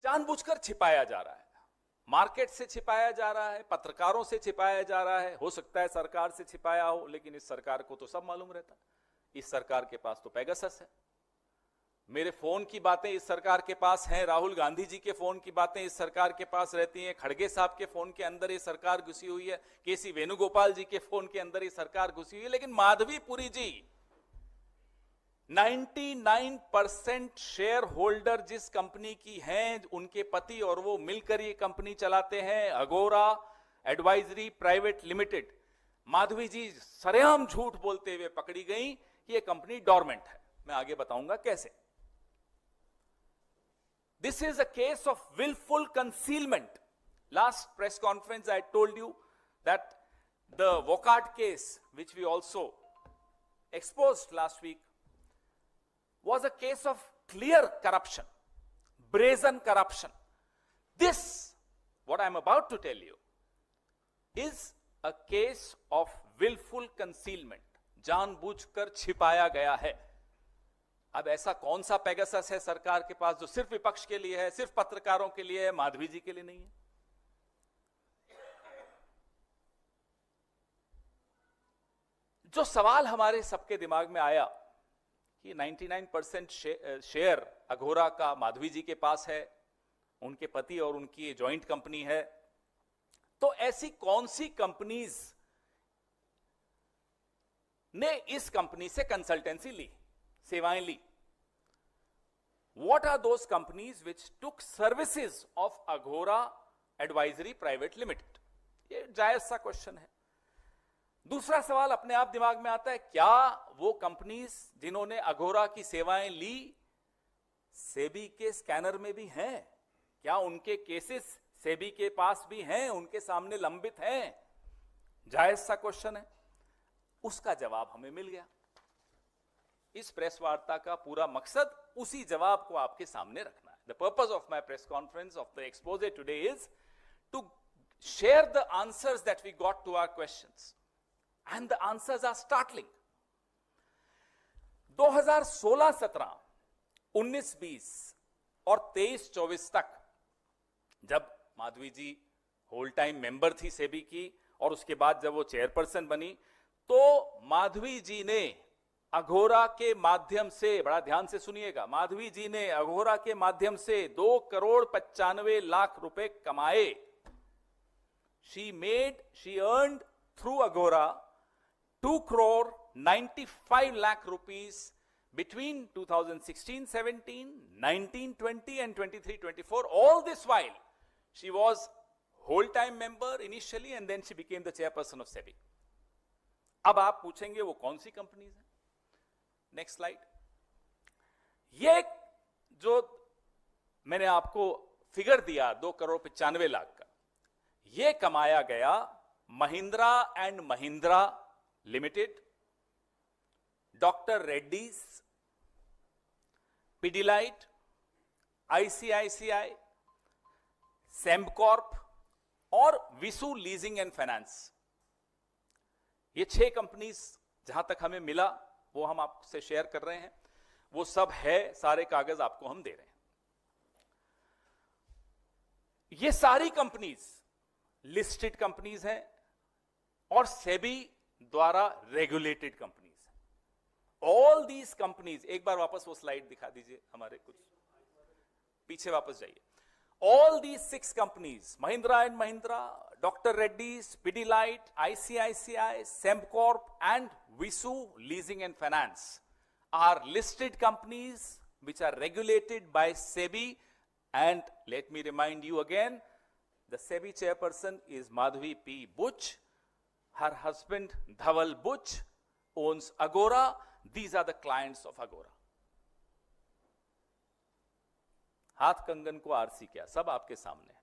जानबूझकर छिपाया जा रहा है, मार्केट से छिपाया जा रहा है, पत्रकारों से छिपाया जा रहा है, हो सकता है सरकार से छिपाया हो, लेकिन इस सरकार को तो सब मालूम रहता है। इस सरकार के पास तो पेगासस है। मेरे फोन की बातें इस सरकार के पास हैं, राहुल गांधी जी के फोन की बातें इस सरकार के पास रहती हैं, खड़गे साहब के फोन के अंदर ये सरकार घुसी हुई है, केसी वेणुगोपाल जी के फोन के अंदर ये सरकार घुसी हुई है। लेकिन माधवीपुरी जी 99% शेयर होल्डर जिस कंपनी की हैं, उनके पति और वो मिलकर ये कंपनी चलाते हैं, अगोरा एडवाइजरी प्राइवेट लिमिटेड। माधवी जी सरेआम झूठ बोलते हुए पकड़ी गई कि ये कंपनी डोरमेंट है। मैं आगे बताऊंगा कैसे। This is a case of willful concealment. Last press conference I told you that the Wockhardt case, which we also exposed last week, was a case of clear corruption, brazen corruption. This, what I am about to tell you, is a case of willful concealment. जानबूझकर छिपाया गया है। अब ऐसा कौन सा Pegasus है सरकार के पास जो सिर्फ विपक्ष के लिए है, सिर्फ पत्रकारों के लिए है, माधवी जी के लिए नहीं है? जो सवाल हमारे सबके दिमाग में आया कि 99% शेयर अघोरा का माधवी जी के पास है, उनके पति और उनकी जॉइंट कंपनी है, तो ऐसी कौन सी कंपनीज ने इस कंपनी से कंसल्टेंसी ली, सेवाएं ली? What are those companies which took services of Aghora Advisory Private Limited? ये जायज सा क्वेश्चन है। दूसरा सवाल अपने आप दिमाग में आता है, क्या वो कंपनीज जिन्होंने अघोरा की सेवाएं ली सेबी के स्कैनर में भी हैं? क्या उनके केसेस सेबी के पास भी हैं, उनके सामने लंबित हैं? जायज सा क्वेश्चन है। उसका जवाब हमें मिल गया। इस प्रेस वार्ता का पूरा मकसद उसी जवाब को आपके सामने रखना है। The purpose of my press conference of the expose today is to share the answers that we got to our questions, and the answers are startling. 2016-17, 19-20 और 23-24 तक जब Madhabi ji whole time member थी सेबी की, और उसके बाद जब वो चेयरपर्सन बनी, तो माधवी जी ने अघोरा के माध्यम से, बड़ा ध्यान से सुनिएगा, माधवी जी ने अघोरा के माध्यम से 2,95,00,000 रुपए कमाए। she earned through Aghora 2,95,00,000 rupees between 2016-17, 19-20 and 23-24. All this while she was whole time member initially and then she became the chairperson of SEBI. अब आप पूछेंगे वो कौन सी कंपनीज हैं? Next slide. ये जो मैंने आपको फिगर दिया 2,95,00,000 का, ये कमाया गया Mahindra and Mahindra limited, doctor Reddy's, Pidilite, ICICI, Sembcorp और विसु लीजिंग एंड फाइनेंस। ये 6 कंपनीज जहां तक हमें मिला वो हम आपसे शेयर कर रहे हैं। वो सब है, सारे कागज आपको हम दे रहे हैं। ये सारी कंपनीज लिस्टेड कंपनीज हैं और सेबी द्वारा रेगुलेटेड कंपनीज हैं। ऑल दीज कंपनीज, एक बार वापस वो स्लाइड दिखा दीजिए, हमारे कुछ पीछे वापस जाइए। All these 6 companies, Mahindra and Mahindra, Dr. Reddy's, Pidilite, ICICI, Sembcorp and Visu Leasing and Finance are listed companies which are regulated by SEBI. And let me remind you again, the SEBI chairperson is Madhavi P. Buch. Her husband Dhaval Buch owns Aghora. These are the clients of Aghora. हाथ कंगन को RC क्या, सब आपके सामने।